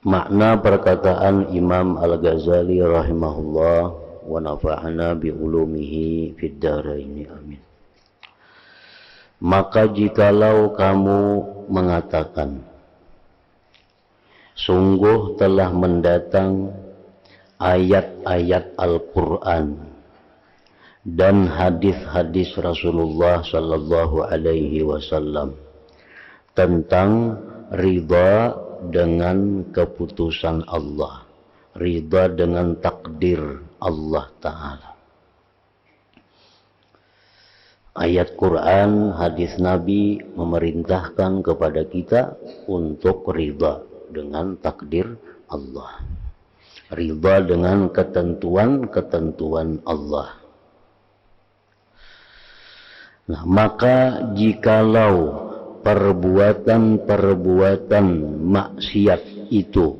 Makna perkataan Imam Al-Ghazali rahimahullah wa nafa'ana bi ulumihi fid dharain amin. Maka jikalau kamu mengatakan sungguh telah mendatang ayat-ayat Al-Qur'an dan hadis-hadis Rasulullah sallallahu alaihi wasallam tentang ridha dengan keputusan Allah, ridha dengan takdir Allah Ta'ala. Ayat Quran, hadis Nabi memerintahkan kepada kita untuk ridha dengan takdir Allah, ridha dengan ketentuan-ketentuan Allah. Nah, maka jikalau perbuatan-perbuatan maksiat itu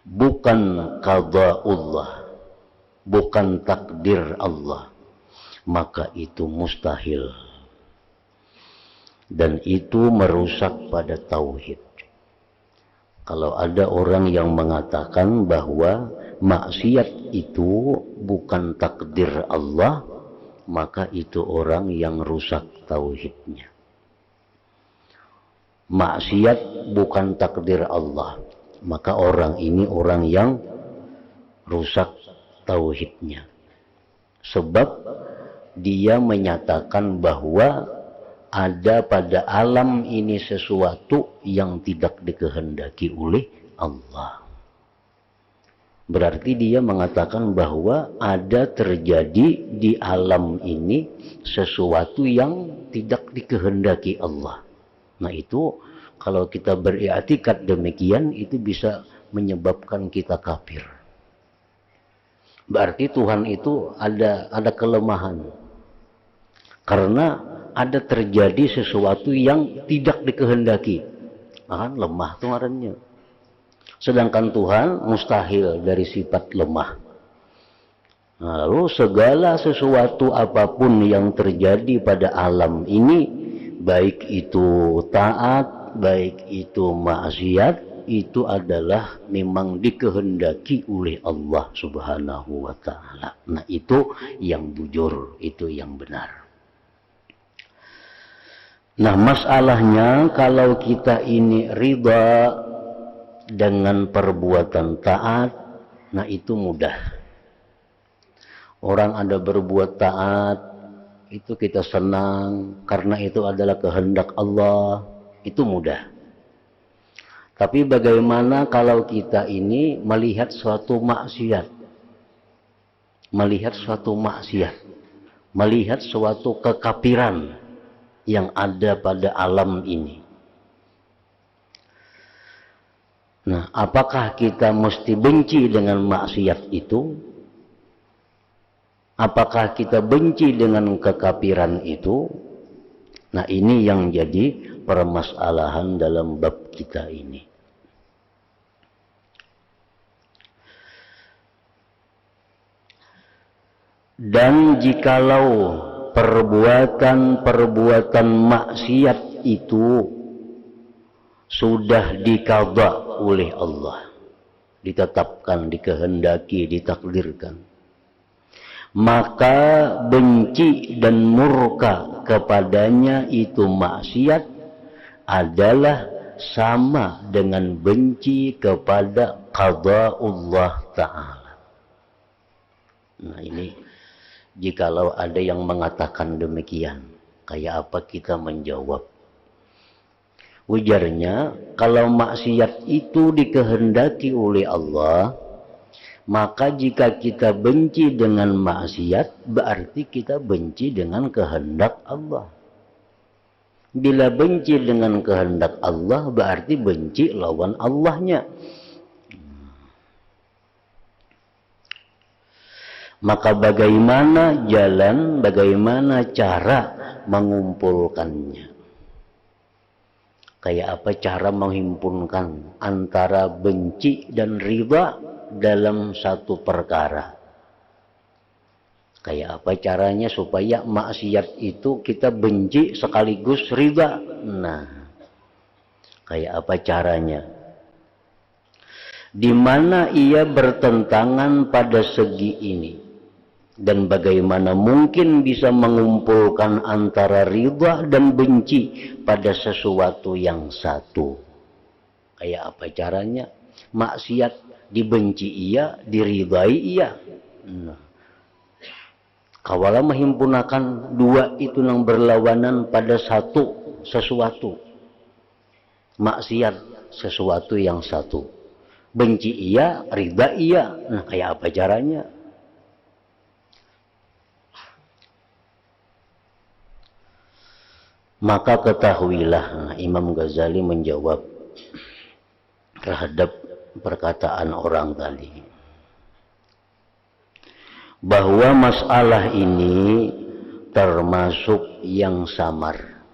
bukan qada'ullah, bukan takdir Allah, maka itu mustahil. Dan itu merusak pada tauhid. Kalau ada orang yang mengatakan bahwa maksiat itu bukan takdir Allah, maka itu orang yang rusak tauhidnya. Maksiat bukan takdir Allah, maka orang ini orang yang rusak tauhidnya. Sebab dia menyatakan bahwa ada pada alam ini sesuatu yang tidak dikehendaki oleh Allah. Berarti dia mengatakan bahwa ada terjadi di alam ini sesuatu yang tidak dikehendaki Allah. Nah itu kalau kita beriktikad demikian itu bisa menyebabkan kita kafir. Berarti Tuhan itu ada kelemahan. Karena ada terjadi sesuatu yang tidak dikehendaki. Nah, kan lemah tuh ngarannya. Sedangkan Tuhan mustahil dari sifat lemah. Nah, lalu segala sesuatu apapun yang terjadi pada alam ini, baik itu taat, baik itu maksiat, itu adalah memang dikehendaki oleh Allah Subhanahu wa Ta'ala. Nah itu yang bujur, itu yang benar. Nah masalahnya kalau kita ini ridha dengan perbuatan taat, nah itu mudah. Orang ada berbuat taat, itu kita senang karena itu adalah kehendak Allah, itu mudah. Tapi bagaimana kalau kita ini melihat suatu maksiat, melihat suatu kekafiran yang ada pada alam ini. Nah, apakah kita mesti benci dengan maksiat itu? Apakah kita benci dengan kekafiran itu? Nah, ini yang jadi permasalahan dalam bab kita ini. Dan jikalau perbuatan-perbuatan maksiat itu sudah diqadha oleh Allah, ditetapkan, dikehendaki, ditakdirkan, maka benci dan murka kepadanya itu maksiat adalah sama dengan benci kepada qadha Allah Ta'ala. Nah ini jikalau ada yang mengatakan demikian, kayak apa kita menjawab? Ujarnya, kalau maksiat itu dikehendaki oleh Allah, maka jika kita benci dengan maksiat, berarti kita benci dengan kehendak Allah. Bila benci dengan kehendak Allah, berarti benci lawan Allahnya. Maka bagaimana jalan, bagaimana cara mengumpulkannya? Kayak apa cara menghimpunkan antara benci dan ridha dalam satu perkara? Kayak apa caranya supaya maksiat itu kita benci sekaligus ridha? Nah, kayak apa caranya? di mana ia bertentangan pada segi ini. Dan bagaimana mungkin bisa mengumpulkan antara ridha dan benci pada sesuatu yang satu? Kayak apa caranya? Maksiat dibenci iya, diridai iya. Nah, kawala menghimpunakan dua itu yang berlawanan pada satu sesuatu. Maksiat sesuatu yang satu. Benci iya, ridha iya. Nah, kayak apa caranya? Maka ketahuilah, Imam Ghazali menjawab terhadap perkataan orang tadi, bahwa masalah ini termasuk yang samar,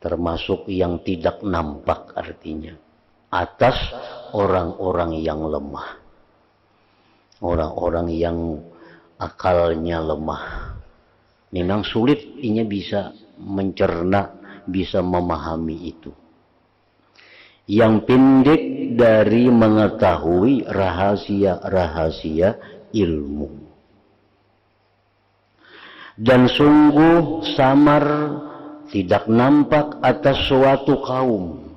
termasuk yang tidak nampak artinya, atas orang-orang yang lemah, orang-orang yang akalnya lemah. Memang sulit inya bisa mencerna, bisa memahami itu. Yang pendek dari mengetahui rahasia-rahasia ilmu. Dan sungguh samar, tidak nampak atas suatu kaum,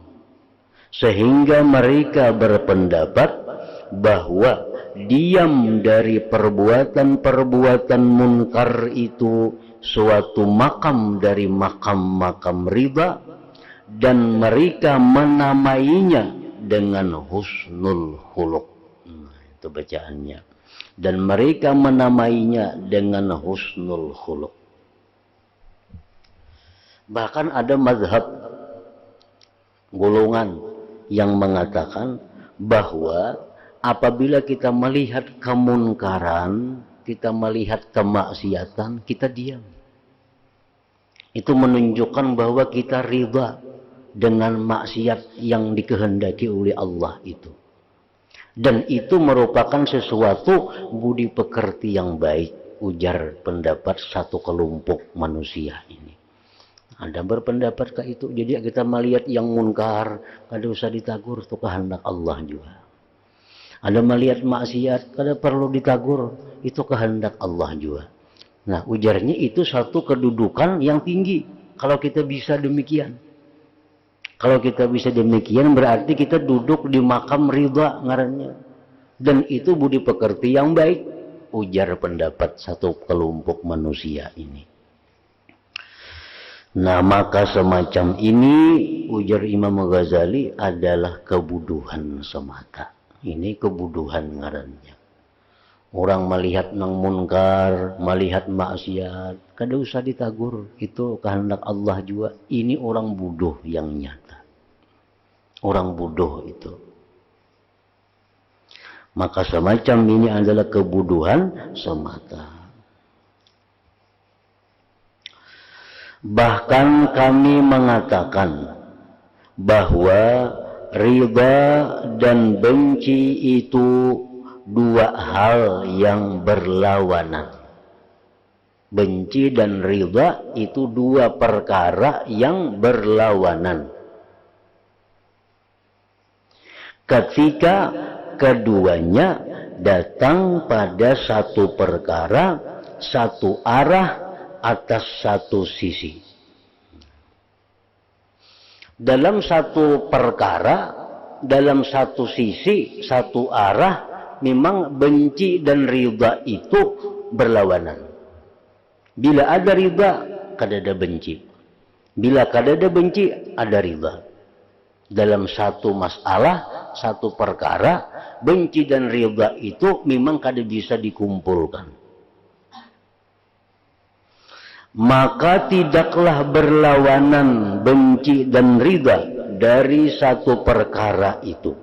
sehingga mereka berpendapat bahwa diam dari perbuatan-perbuatan munkar itu suatu makam dari makam-makam riba, dan mereka menamainya dengan husnul khuluq. Itu bacaannya. Dan mereka menamainya dengan husnul khuluq. Bahkan ada mazhab golongan yang mengatakan bahwa apabila kita melihat kemunkaran, kita melihat kemaksiatan, kita diam. Itu menunjukkan bahwa kita ridha dengan maksiat yang dikehendaki oleh Allah itu. Dan itu merupakan sesuatu budi pekerti yang baik, ujar pendapat satu kelompok manusia ini. Anda berpendapat ke itu? Jadi kita melihat yang munkar, kada usah ditagur, itu kehendak Allah juga. Anda melihat maksiat, kada perlu ditagur, itu kehendak Allah juga. Nah, ujarnya itu satu kedudukan yang tinggi. Kalau kita bisa demikian. Kalau kita bisa demikian, berarti kita duduk di makam ridha ngarannya. Dan itu budi pekerti yang baik, ujar pendapat satu kelompok manusia ini. Nah, maka semacam ini, ujar Imam Ghazali, adalah kebuduhan semata. Ini kebuduhan ngarannya. Orang melihat nang munkar, melihat maksiat, kada usah ditagur, itu kehendak Allah juga. Ini orang bodoh yang nyata. Orang bodoh itu. Maka semacam ini adalah kebuduhan semata. Bahkan kami mengatakan bahwa riba dan benci itu dua hal yang berlawanan. Benci dan ridha itu dua perkara yang berlawanan. Ketika keduanya datang pada satu perkara, satu arah, atas satu sisi. Dalam satu perkara, dalam satu sisi, satu arah, memang benci dan ridha itu berlawanan. Bila ada ridha, kada ada benci. Bila kada ada benci, ada ridha. Dalam satu masalah, satu perkara, benci dan ridha itu memang kada bisa dikumpulkan. Maka tidaklah berlawanan benci dan ridha dari satu perkara itu.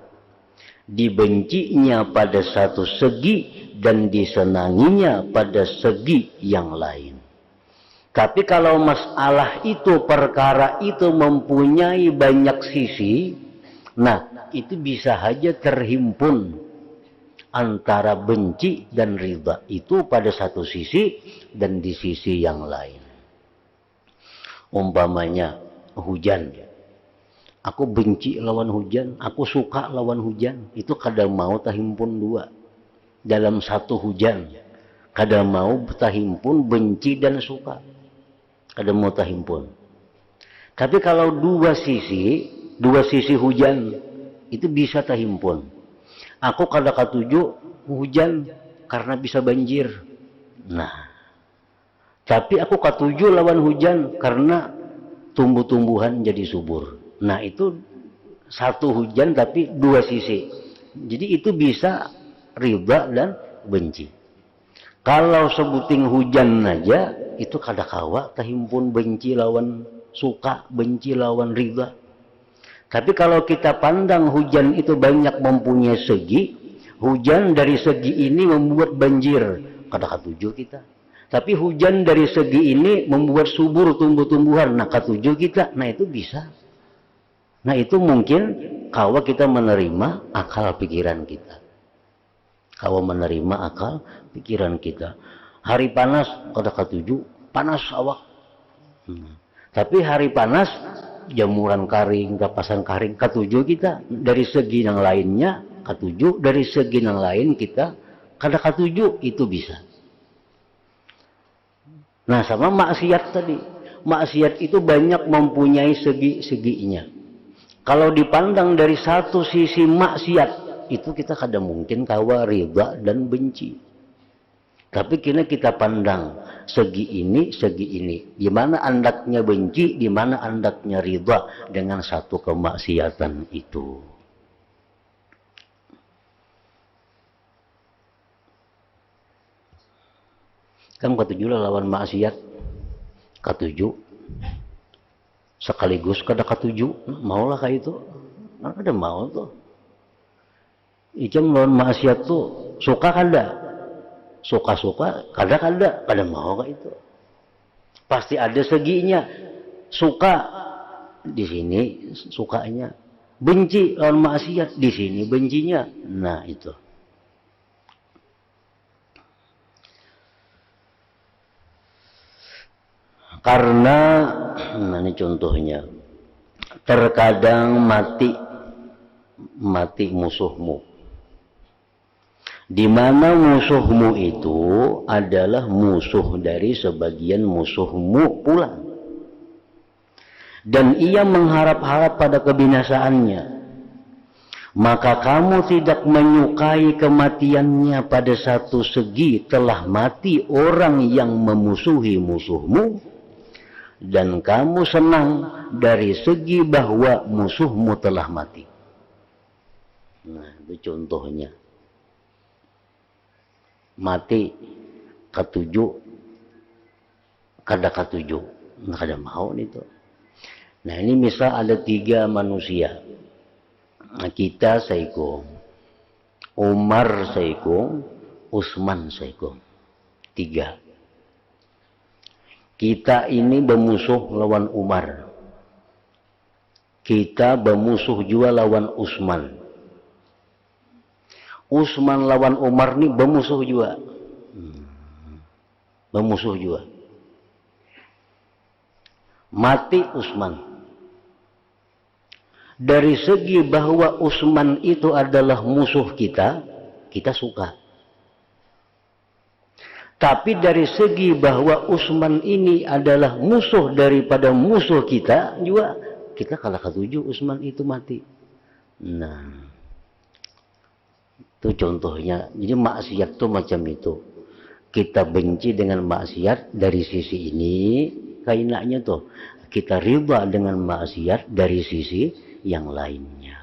Dibencinya pada satu segi dan disenanginya pada segi yang lain. Tapi kalau masalah itu, perkara itu mempunyai banyak sisi, nah itu bisa saja terhimpun antara benci dan ridha itu pada satu sisi dan di sisi yang lain. Umpamanya hujan. Aku benci lawan hujan, aku suka lawan hujan. Itu kadang mau tahimpun dua dalam satu hujan. Kadang mau tahimpun benci dan suka. Kadang mau tahimpun. Tapi kalau dua sisi hujan itu bisa tahimpun. Aku kadang katuju hujan karena bisa banjir. Nah, tapi aku katuju lawan hujan karena tumbuh-tumbuhan jadi subur. Nah, itu satu hujan tapi dua sisi. Jadi itu bisa riba dan benci. Kalau sebuting hujan aja itu kadakawa tahimpun benci lawan suka, benci lawan riba. Tapi kalau kita pandang hujan itu banyak mempunyai segi, hujan dari segi ini membuat banjir, kadakatuju kita. Tapi hujan dari segi ini membuat subur tumbuh-tumbuhan, nah katuju kita, nah itu bisa. Nah itu mungkin kalau kita menerima akal pikiran kita. Kalau menerima akal pikiran kita. Hari panas, kada katuju, panas awak. Tapi hari panas, jamuran karing, kapasan karing, katuju kita. Dari segi yang lainnya, katuju. Dari segi yang lain kita, kada katuju, itu bisa. Nah sama maksiat tadi. Maksiat itu banyak mempunyai segi-seginya. Kalau dipandang dari satu sisi maksiat, itu kita kadang mungkin kawa riba dan benci. Tapi kini kita pandang segi ini. Di mana andaknya benci, di mana andaknya riba dengan satu kemaksiatan itu. Kan katuju lawan maksiat, katuju. Sekaligus kada katuju, maulah kayak itu, ada mau tuh. Ijam lawan maksiat tuh suka kada, suka kada mau kayak itu. Pasti ada seginya, suka di sini sukanya, benci lawan maksiat di sini bencinya, nah itu. Karena, nah ini contohnya, terkadang mati musuhmu. Di mana musuhmu itu adalah musuh dari sebagian musuhmu pula. Dan ia mengharap-harap pada kebinasaannya. Maka kamu tidak menyukai kematiannya pada satu segi telah mati orang yang memusuhi musuhmu. Dan kamu senang dari segi bahwa musuhmu telah mati. Nah, itu contohnya. Mati katuju, kada katuju, nah, kada mau itu. Nah ini misal ada 3 manusia. Nah, kita saiko, Umar saiko, Utsman saiko, 3. Kita ini bermusuh lawan Umar. Kita bermusuh juga lawan Utsman. Utsman lawan Umar ini bermusuh juga. Bermusuh juga. Mati Utsman. Dari segi bahwa Utsman itu adalah musuh kita, kita suka. Tapi dari segi bahwa Utsman ini adalah musuh daripada musuh kita juga, kita kalah ketujuh Utsman itu mati. Nah, itu contohnya. Jadi maksiat itu macam itu. Kita benci dengan maksiat dari sisi ini, kainaknya tuh. Kita riba dengan maksiat dari sisi yang lainnya.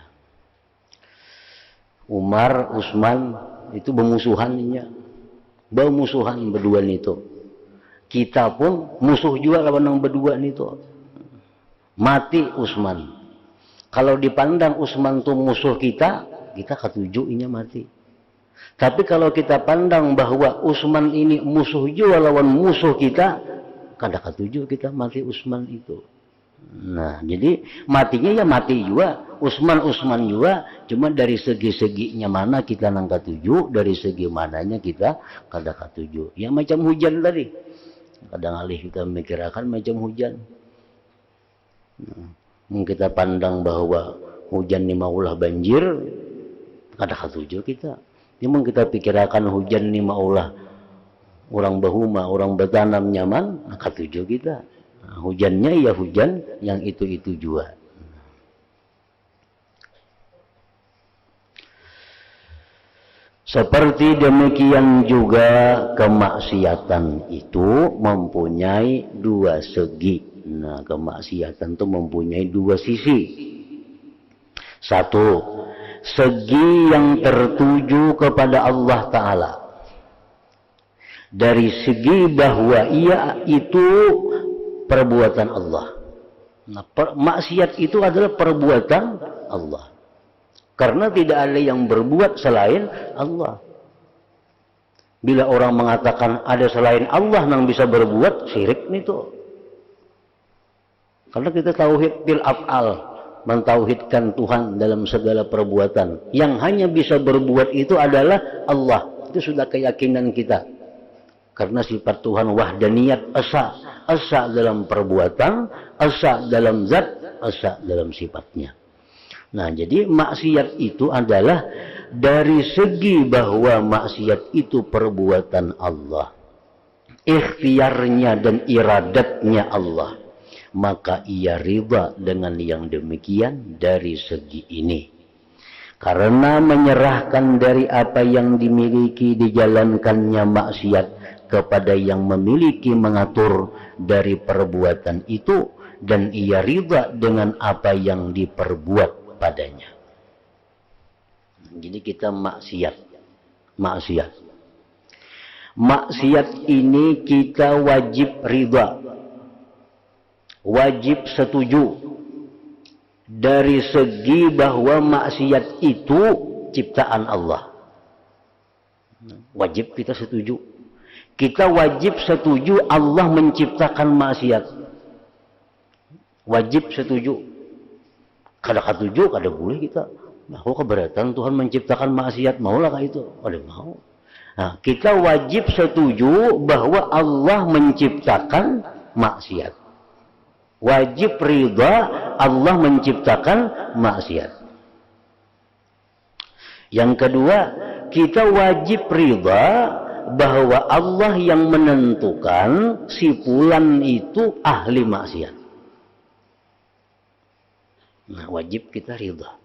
Umar, Utsman itu bermusuhannya. Bermusuhan berdua itu. Kita pun musuh juga lawan yang berdua itu. Mati Utsman. Kalau dipandang Utsman itu musuh kita, kita ketujuh ini mati. Tapi kalau kita pandang bahwa Utsman ini musuh juga lawan musuh kita, kada ketujuh kita mati Utsman itu. Nah, jadi matinya ya mati juga, Utsman juga, cuma dari segi-seginya mana kita nang ketujuh, dari segi mananya kita kada ketujuh. Ya macam hujan tadi. Kadang alih kita memikirkan macam hujan. Nah, Kita pandang bahwa hujan ni maulah banjir, kada katuju kita. Memang kita pikirkan hujan ni maulah orang bahuma, orang bertanam nyaman, katuju kita. Hujannya ya hujan yang itu-itu jua. Seperti demikian juga kemaksiatan itu mempunyai dua segi. Nah, kemaksiatan itu mempunyai dua sisi. Satu, segi yang tertuju kepada Allah Ta'ala. Dari segi bahwa ia itu perbuatan Allah. Nah, maksiat itu adalah perbuatan Allah. Karena tidak ada yang berbuat selain Allah. Bila orang mengatakan ada selain Allah yang bisa berbuat, syirik itu. Karena kita tauhid bil af'al, mentauhidkan Tuhan dalam segala perbuatan. Yang hanya bisa berbuat itu adalah Allah. Itu sudah keyakinan kita. Karena sifat Tuhan wahdaniyat esa. Esa dalam perbuatan, esa dalam zat, esa dalam sifatnya. Nah, jadi maksiat itu adalah dari segi bahwa maksiat itu perbuatan Allah. Ikhtiarnya dan iradatnya Allah. Maka ia riba dengan yang demikian dari segi ini. Karena menyerahkan dari apa yang dimiliki dijalankannya maksiat kepada yang memiliki mengatur dari perbuatan itu. Dan ia riba dengan apa yang diperbuat padanya. Jadi kita maksiat ini kita wajib ridha, wajib setuju dari segi bahwa maksiat itu ciptaan Allah. Wajib kita setuju. Kita wajib setuju Allah menciptakan maksiat. Wajib setuju. Kada katuju, kada boleh kita. Nah, keberatan Tuhan menciptakan maksiat, maulah kah itu? Kada mau. Nah, kita wajib setuju bahwa Allah menciptakan maksiat. Wajib ridha Allah menciptakan maksiat. Yang kedua, kita wajib ridha bahwa Allah yang menentukan si fulan itu ahli maksiat. Nah, wajib kita ridha.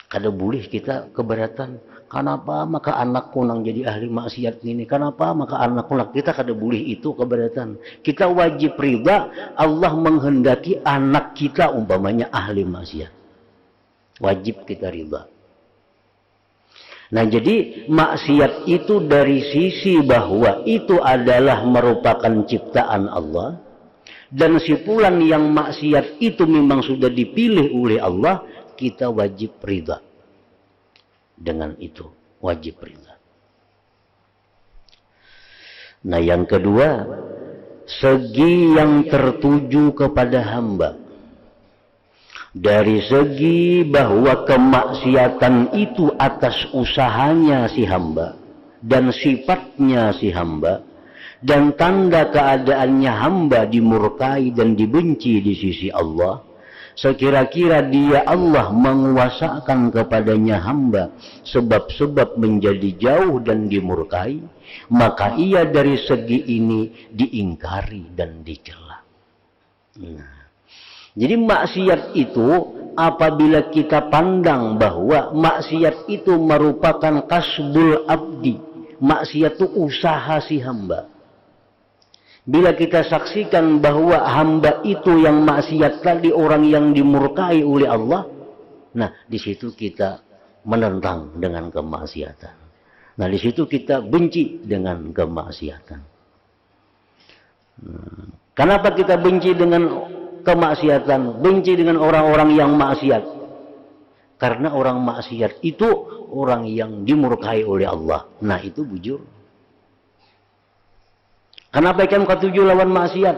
Kada boleh kita keberatan. Kenapa maka anakku nang jadi ahli maksiat ini? Kenapa maka anakku nak kita kada boleh itu keberatan. Kita wajib ridha Allah menghendaki anak kita umpamanya ahli maksiat. Wajib kita ridha. Nah, jadi maksiat itu dari sisi bahwa itu adalah merupakan ciptaan Allah. Dan si fulan yang maksiat itu memang sudah dipilih oleh Allah, kita wajib ridha. Dengan itu, wajib ridha. Nah, yang kedua, segi yang tertuju kepada hamba. Dari segi bahwa kemaksiatan itu atas usahanya si hamba dan sifatnya si hamba. Dan tanda keadaannya hamba dimurkai dan dibenci di sisi Allah. Sekira-kira dia Allah menguasakan kepadanya hamba sebab-sebab menjadi jauh dan dimurkai, maka ia dari segi ini diingkari dan dicela. Nah, jadi maksiat itu apabila kita pandang bahwa maksiat itu merupakan kasbul abdi, maksiat itu usaha si hamba. Bila kita saksikan bahwa hamba itu yang maksiat tadi orang yang dimurkai oleh Allah, nah di situ kita menentang dengan kemaksiatan. Nah di situ kita benci dengan kemaksiatan. Kenapa kita benci dengan kemaksiatan? Benci dengan orang-orang yang maksiat. Karena orang maksiat itu orang yang dimurkai oleh Allah. Nah itu bujur. Kenapa ikan katuju lawan maksiat?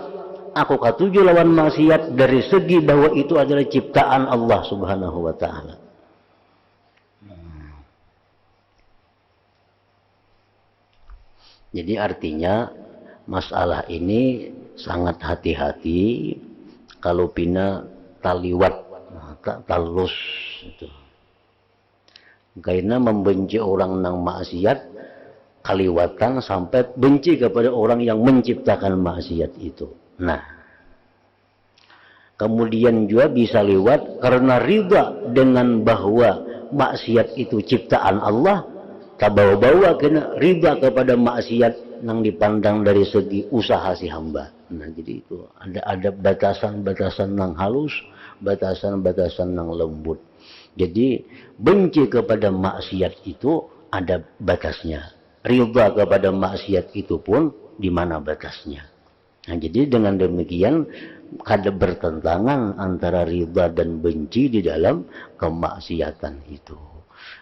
Aku katuju lawan maksiat dari segi bahwa itu adalah ciptaan Allah Subhanahu wa ta'ala. Jadi artinya masalah ini sangat hati-hati kalau pina taliwat, talus itu. Karena membenci orang nang maksiat kaliwatan sampai benci kepada orang yang menciptakan maksiat itu. Nah, kemudian juga bisa lewat karena ridha dengan bahwa maksiat itu ciptaan Allah, tak bawa-bawa kena ridha kepada maksiat yang dipandang dari segi usaha si hamba. Nah, jadi itu ada batasan-batasan yang halus, batasan-batasan yang lembut. Jadi benci kepada maksiat itu ada batasnya. Ridha kepada maksiat itu pun di mana batasnya. Nah, jadi dengan demikian ada bertentangan antara ridha dan benci di dalam kemaksiatan itu.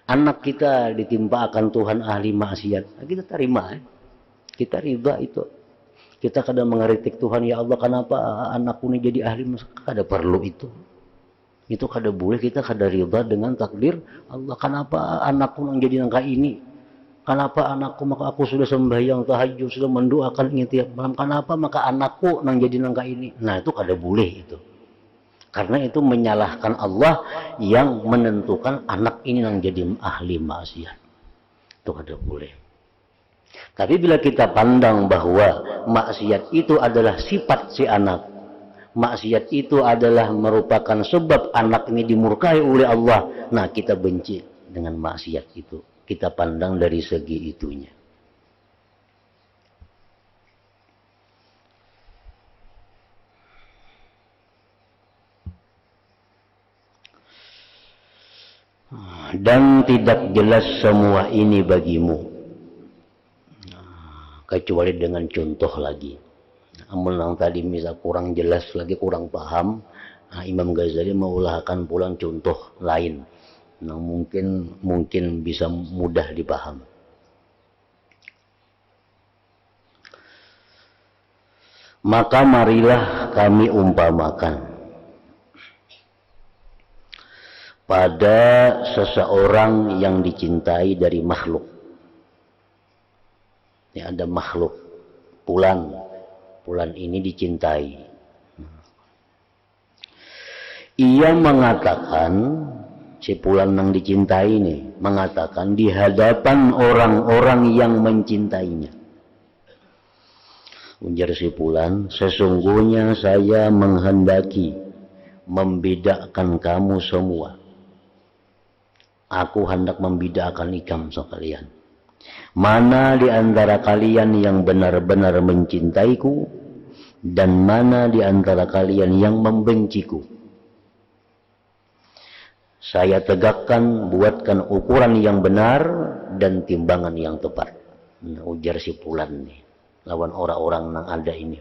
Anak kita ditimpakan Tuhan ahli maksiat, kita terima, kita ridha itu. Kita kadang mengeritik Tuhan, ya Allah kenapa anakku ini jadi ahli maksiat? Kada perlu itu. Itu kada boleh, kita kada ridha dengan takdir Allah. Kenapa anakku yang jadi nangka ini? Kenapa anakku, maka aku sudah sembahyang tahajud, sudah mendoakan ini tiap malam. Kenapa maka anakku yang jadi nangka ini? Nah, itu kada boleh itu. Karena itu menyalahkan Allah yang menentukan anak ini yang jadi ahli maksiat. Itu kada boleh. Tapi bila kita pandang bahwa maksiat itu adalah sifat si anak, maksiat itu adalah merupakan sebab anak ini dimurkai oleh Allah, nah kita benci dengan maksiat itu. Kita pandang dari segi itunya. Dan tidak jelas semua ini bagimu, kecuali dengan contoh lagi. Amun yang tadi misal kurang jelas lagi, kurang paham, Imam Ghazali mengulahkan pulang contoh lain. Nah, mungkin bisa mudah dipaham. Maka marilah kami umpamakan pada seseorang yang dicintai dari makhluk. Ya, ada makhluk, Fulan ini dicintai. Ia mengatakan, si Fulan yang dicintai ini mengatakan di hadapan orang-orang yang mencintainya. Ujar si Fulan, sesungguhnya saya menghendaki membedakan kamu semua. Aku hendak membedakan ikam sekalian. Mana di antara kalian yang benar-benar mencintaiku dan mana di antara kalian yang membenciku. Saya tegakkan, buatkan ukuran yang benar dan timbangan yang tepat. Nah, ujar si Fulan nih, lawan orang-orang yang ada ini.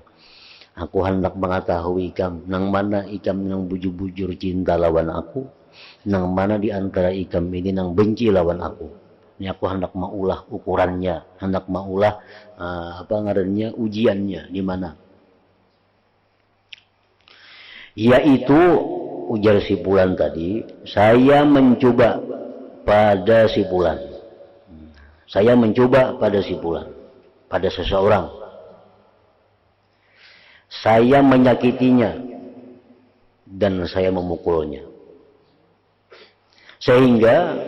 Aku hendak mengetahui ikam, nang mana ikam yang bujur-bujur cinta lawan aku, nang mana di antara ikam ini nang benci lawan aku. Ini aku hendak maulah ukurannya, hendak maulah ujiannya di mana. Yaitu, ujar si Fulan tadi, saya mencoba pada si Fulan. Saya mencoba pada si Fulan, pada seseorang. Saya menyakitinya dan saya memukulnya. Sehingga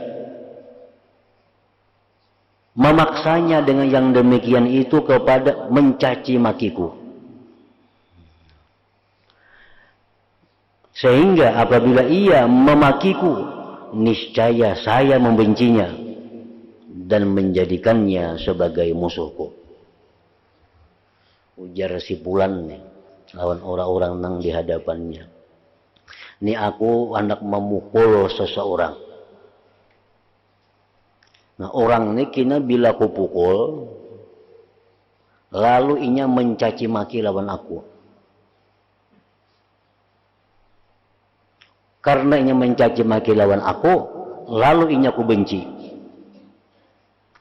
memaksanya dengan yang demikian itu kepada mencaci makiku. Sehingga apabila ia memakiku, niscaya saya membencinya dan menjadikannya sebagai musuhku. Ujar si Fulan nih, lawan orang-orang nang di hadapannya. Ini aku hendak memukul seseorang. Nah, orang ini kina bila ku pukul, lalu inya mencaci maki lawan aku. Karena inya mencaci maki lawan aku, lalu inya ku benci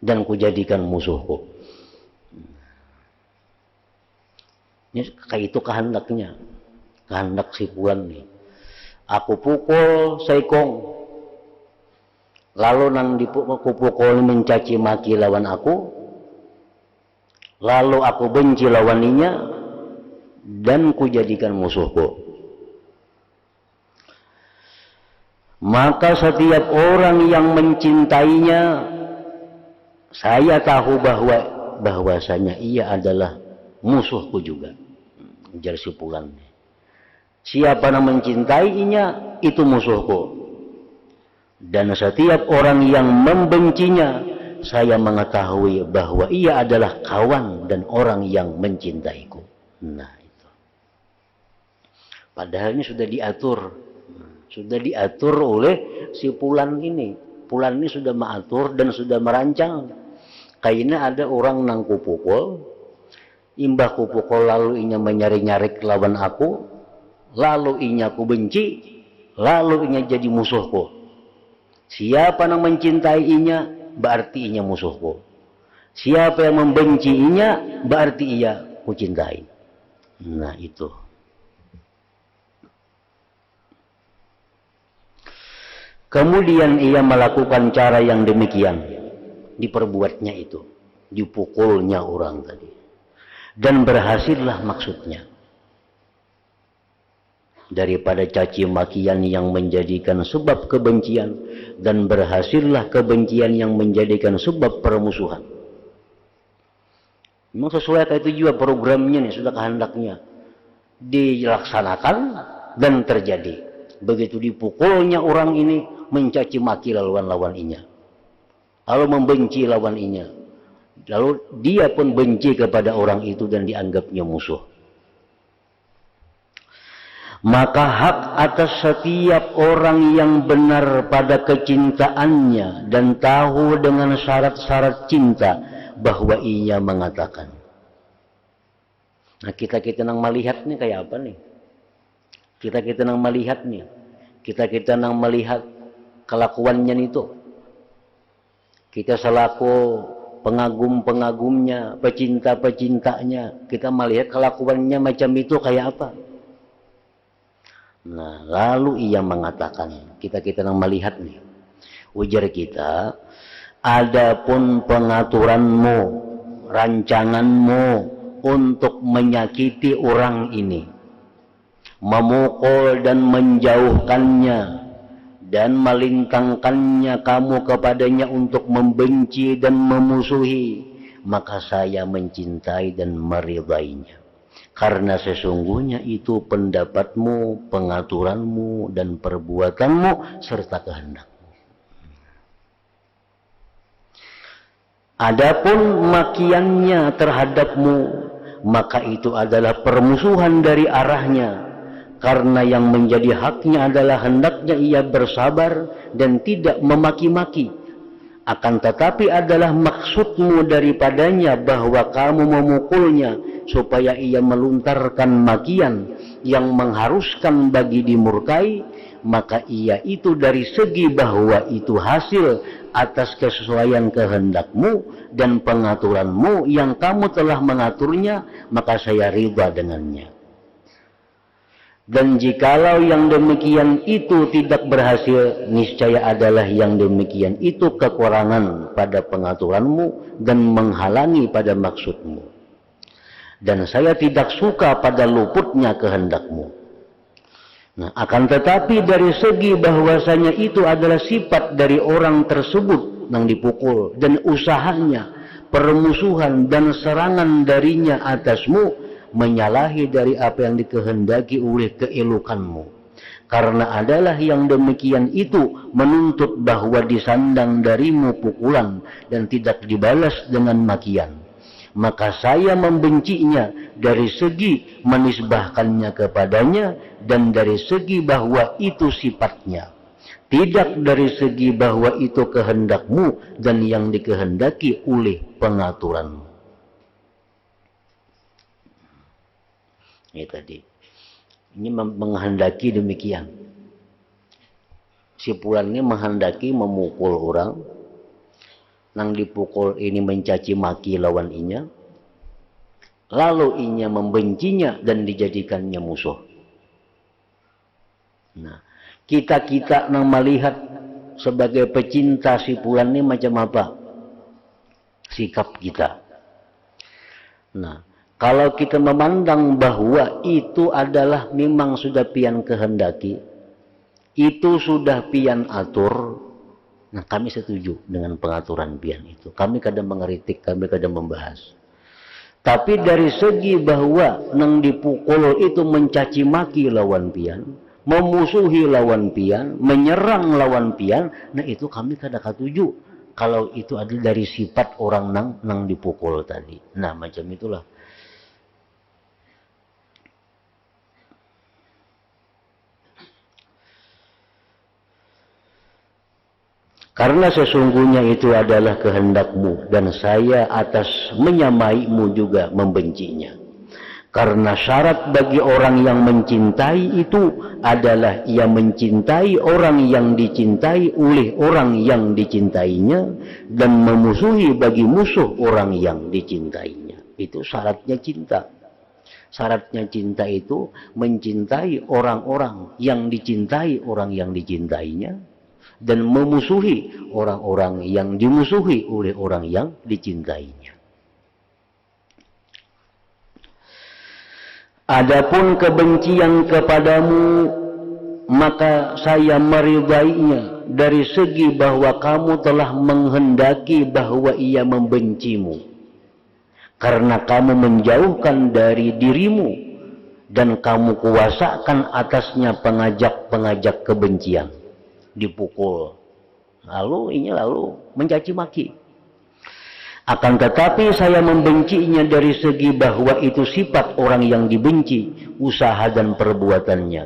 dan ku jadikan musuhku. Ini kayak itu kehendaknya, kehendak si Fulan nih. Aku pukul Saikong, lalu nang dipukul mencaci maki lawan aku, lalu aku benci lawaninya dan ku jadikan musuhku. Maka setiap orang yang mencintainya, saya tahu bahwasanya ia adalah musuhku juga. Ujar si Fulan. Siapa yang mencintainya, itu musuhku. Dan setiap orang yang membencinya, saya mengetahui bahwa ia adalah kawan dan orang yang mencintaiku. Nah itu. Padahal ini sudah diatur oleh si Fulan ini. Fulan ini sudah mengatur dan sudah merancang. Kayaknya ada orang nang kupukul, imbah kupukul lalu inya menyari-nyari lawan aku, lalu inya ku benci, lalu inya jadi musuhku. Siapa yang mencintai inya, berarti inya musuhku. Siapa yang membenci inya, berarti ia kucintai. Nah itu. Kemudian ia melakukan cara yang demikian. Diperbuatnya itu. Dipukulnya orang tadi. Dan berhasillah maksudnya. Daripada caci makian yang menjadikan sebab kebencian, dan berhasillah kebencian yang menjadikan sebab permusuhan. Memang sesuai itu juga programnya nih, sudah kehendaknya dilaksanakan dan terjadi. Begitu dipukulnya orang ini, mencaci maki lawan inya, lalu membenci lawan inya, lalu dia pun benci kepada orang itu dan dianggapnya musuh. Maka hak atas setiap orang yang benar pada kecintaannya dan tahu dengan syarat-syarat cinta bahwa ia mengatakan. Nah kita nang melihat nih kayak apa nih? Kita nang melihat nih. Kita nang melihat kelakuannya itu. Kita selaku pengagum-pengagumnya, pecinta-pecintanya, kita melihat kelakuannya macam itu kayak apa? Nah, lalu ia mengatakan, kita nang melihat nih. Ujar kita, adapun pengaturanmu, rancanganmu untuk menyakiti orang ini, memukul dan menjauhkannya, dan melintangkannya kamu kepadanya untuk membenci dan memusuhi, maka saya mencintai dan meridainya. Karena sesungguhnya itu pendapatmu, pengaturanmu, dan perbuatanmu, serta kehendakmu. Adapun makiannya terhadapmu, maka itu adalah permusuhan dari arahnya. Karena yang menjadi haknya adalah hendaknya ia bersabar dan tidak memaki-maki. Akan tetapi adalah maksudmu daripadanya bahwa kamu memukulnya supaya ia meluntarkan makian yang mengharuskan bagi dimurkai, maka ia itu dari segi bahwa itu hasil atas kesesuaian kehendakmu dan pengaturanmu yang kamu telah mengaturnya, maka saya ridha dengannya. Dan jikalau yang demikian itu tidak berhasil, niscaya adalah yang demikian itu kekurangan pada pengaturanmu dan menghalangi pada maksudmu. Dan saya tidak suka pada luputnya kehendakmu. Nah, akan tetapi dari segi bahwasanya itu adalah sifat dari orang tersebut yang dipukul, dan usahanya, permusuhan dan serangan darinya atasmu, menyalahi dari apa yang dikehendaki oleh keelukanmu. Karena adalah yang demikian itu menuntut bahwa disandang darimu pukulan dan tidak dibalas dengan makian. Maka saya membencinya dari segi menisbahkannya kepadanya dan dari segi bahwa itu sifatnya. Tidak dari segi bahwa itu kehendakmu dan yang dikehendaki oleh pengaturanmu. Ini tadi. Ini menghendaki demikian. Si Fulan ini menghendaki memukul orang. Nang dipukul ini mencaci maki lawan inya. Lalu inya membencinya dan dijadikannya musuh. Nah, kita nang melihat sebagai pecinta si Fulan ini macam apa? Sikap kita. Nah, kalau kita memandang bahwa itu adalah memang sudah pian kehendaki, itu sudah pian atur. Nah, kami setuju dengan pengaturan pian itu. Kami kadang mengeritik, kami kadang membahas. Tapi dari segi bahwa nang dipukul itu mencaci maki lawan pian, memusuhi lawan pian, menyerang lawan pian, nah itu kami kadang setuju. Kalau itu adalah dari sifat orang nang dipukul tadi. Nah, macam itulah. Karena sesungguhnya itu adalah kehendakmu, dan saya atas menyamaimu juga membencinya. Karena syarat bagi orang yang mencintai itu adalah ia mencintai orang yang dicintai oleh orang yang dicintainya, dan memusuhi bagi musuh orang yang dicintainya. Itu syaratnya cinta. Syaratnya cinta itu mencintai orang-orang yang dicintai orang yang dicintainya, dan memusuhi orang-orang yang dimusuhi oleh orang yang dicintainya. Adapun kebencian kepadamu, maka saya meridainya dari segi bahwa kamu telah menghendaki bahwa ia membencimu, karena kamu menjauhkan dari dirimu dan kamu kuasakan atasnya pengajak-pengajak kebencian. Dipukul, lalu mencaci maki. Akan tetapi saya membencinya dari segi bahwa itu sifat orang yang dibenci, usaha dan perbuatannya,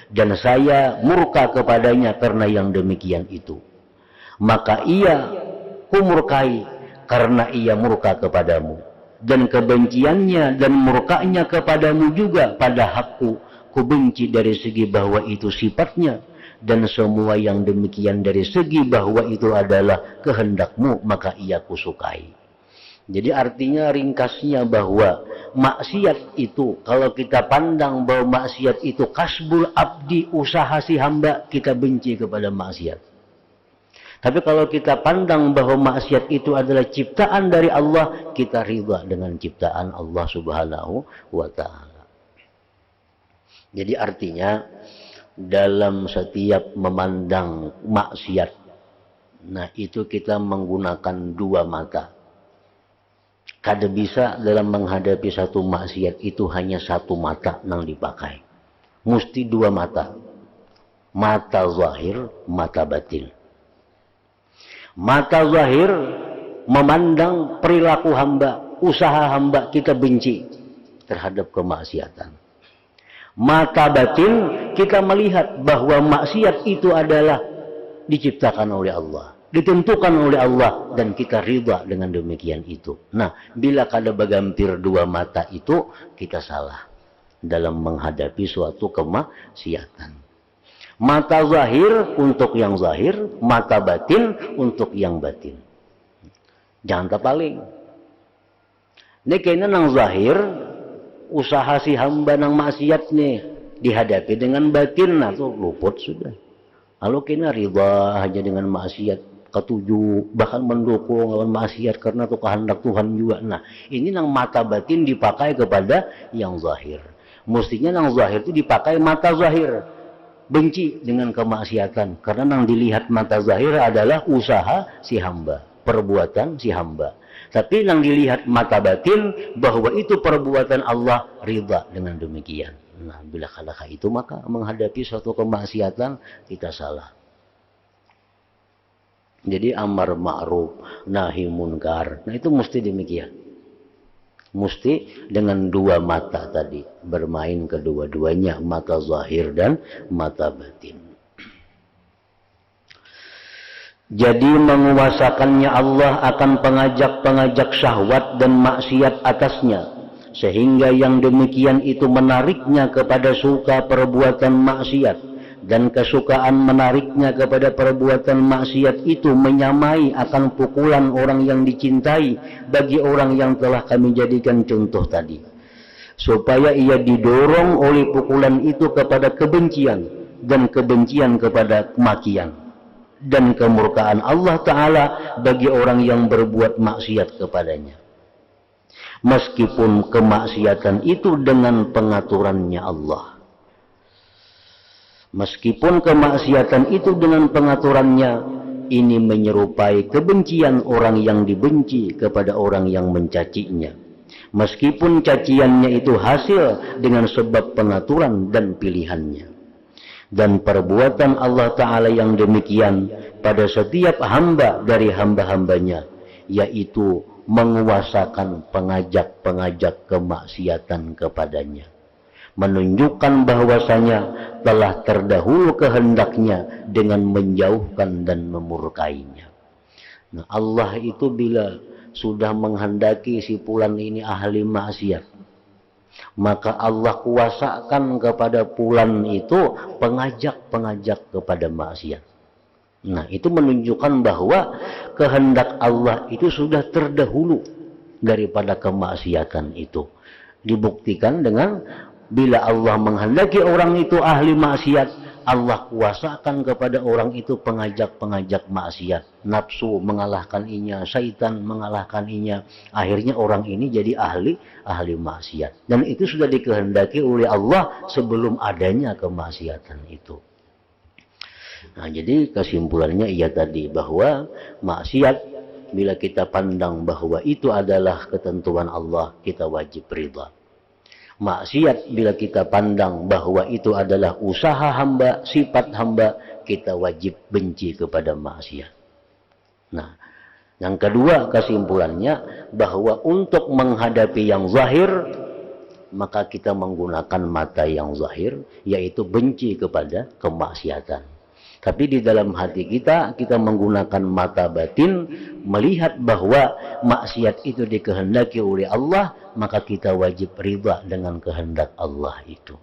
dan saya murka kepadanya karena yang demikian itu. Maka ia kumurkai karena ia murka kepadamu, dan kebenciannya dan murkanya kepadamu juga pada hakku kubenci dari segi bahwa itu sifatnya, dan semua yang demikian dari segi bahwa itu adalah kehendakmu, maka ia kusukai. Jadi artinya ringkasnya bahwa maksiat itu, kalau kita pandang bahwa maksiat itu kasbul abdi, usaha si hamba, kita benci kepada maksiat. Tapi kalau kita pandang bahwa maksiat itu adalah ciptaan dari Allah, kita ridha dengan ciptaan Allah Subhanahu wa ta'ala. Jadi artinya dalam setiap memandang maksiat, nah itu kita menggunakan dua mata. Kada bisa dalam menghadapi satu maksiat itu hanya satu mata yang dipakai. Mesti dua mata. Mata zahir, mata batin. Mata zahir memandang perilaku hamba, usaha hamba, kita benci terhadap kemaksiatan. Mata batin kita melihat bahwa maksiat itu adalah diciptakan oleh Allah, ditentukan oleh Allah, dan kita ridha dengan demikian itu. Nah, bila kada bagampir dua mata itu, kita salah dalam menghadapi suatu kemaksiatan. Mata zahir untuk yang zahir, mata batin untuk yang batin. Jangan terpaling. Ini kayaknya nang zahir, usaha si hamba nang maksiat nih dihadapi dengan batin, nah tuh luput sudah. Lalu kena riba aja dengan maksiat, ketujuh bahkan mendukung lawan maksiat karena itu kehendak Tuhan juga. Nah, ini nang mata batin dipakai kepada yang zahir. Mestinya nang zahir itu dipakai mata zahir, benci dengan kemaksiatan, karena nang dilihat mata zahir adalah usaha si hamba, perbuatan si hamba. Tapi yang dilihat mata batin bahwa itu perbuatan Allah, ridha dengan demikian. Nah, bila kalahkah itu, maka menghadapi suatu kemaksiatan kita salah. Jadi amar ma'ruf, nahi munkar. Nah, itu mesti demikian. Mesti dengan dua mata tadi, bermain kedua-duanya, mata zahir dan mata batin. Jadi menguasakannya Allah akan pengajak-pengajak syahwat dan maksiat atasnya, sehingga yang demikian itu menariknya kepada suka perbuatan maksiat, dan kesukaan menariknya kepada perbuatan maksiat itu menyamai akan pukulan orang yang dicintai bagi orang yang telah kami jadikan contoh tadi, supaya ia didorong oleh pukulan itu kepada kebencian, dan kebencian kepada kemakian, dan kemurkaan Allah Ta'ala bagi orang yang berbuat maksiat kepadanya. Meskipun kemaksiatan itu dengan pengaturannya Allah. Meskipun kemaksiatan itu dengan pengaturannya ini menyerupai kebencian orang yang dibenci kepada orang yang mencacinya. Meskipun caciannya itu hasil dengan sebab pengaturan dan pilihannya. Dan perbuatan Allah Ta'ala yang demikian pada setiap hamba dari hamba-hambanya, yaitu menguasakan pengajak-pengajak kemaksiatan kepadanya, menunjukkan bahwasanya telah terdahulu kehendaknya dengan menjauhkan dan memurkainya. Nah, Allah itu bila sudah menghendaki si fulan ini ahli maksiat, maka Allah kuasakan kepada fulan itu pengajak-pengajak kepada maksiat. Nah, itu menunjukkan bahwa kehendak Allah itu sudah terdahulu daripada kemaksiatan itu. Dibuktikan dengan bila Allah menghendaki orang itu ahli maksiat, Allah kuasakan kepada orang itu pengajak-pengajak maksiat. Nafsu mengalahkan inya, syaitan mengalahkan inya. Akhirnya orang ini jadi ahli maksiat. Dan itu sudah dikehendaki oleh Allah sebelum adanya kemaksiatan itu. Nah, jadi kesimpulannya ia tadi bahwa maksiat bila kita pandang bahwa itu adalah ketentuan Allah, kita wajib ridha. Maksiat bila kita pandang bahwa itu adalah usaha hamba, sifat hamba, kita wajib benci kepada maksiat. Nah, yang kedua kesimpulannya bahwa untuk menghadapi yang zahir, maka kita menggunakan mata yang zahir, yaitu benci kepada kemaksiatan. Tapi di dalam hati kita menggunakan mata batin, melihat bahwa maksiat itu dikehendaki oleh Allah, maka kita wajib ridha dengan kehendak Allah itu.